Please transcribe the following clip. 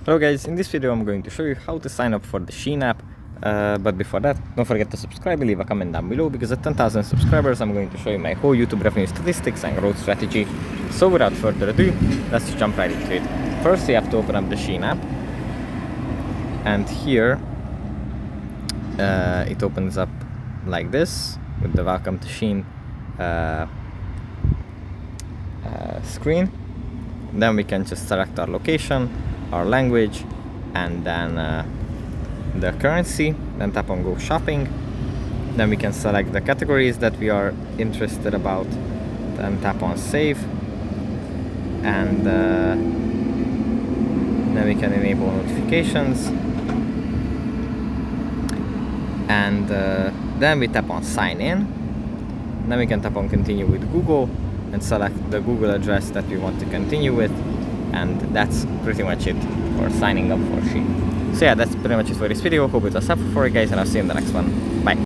Hello guys, in this video I'm going to show you how to sign up for the Shein app. But before that, don't forget to subscribe and leave a comment down below, because at 10,000 subscribers I'm going to show you my whole YouTube revenue statistics and growth strategy. So without further ado, let's jump right into it. First you have to open up the Shein app, and here it opens up like this with the welcome to Shein screen. Then we can just select our location, our language, and then the currency. Then tap on go shopping. Then we can select the categories that we are interested about. Then tap on save, and then we can enable notifications, and then we tap on sign in. Then we can tap on continue with Google and select the Google address that we want to continue with, and that's pretty much it for signing up for Shein. So yeah, that's pretty much it for this video. Hope it was helpful for you guys, and I'll see you in the next one. Bye.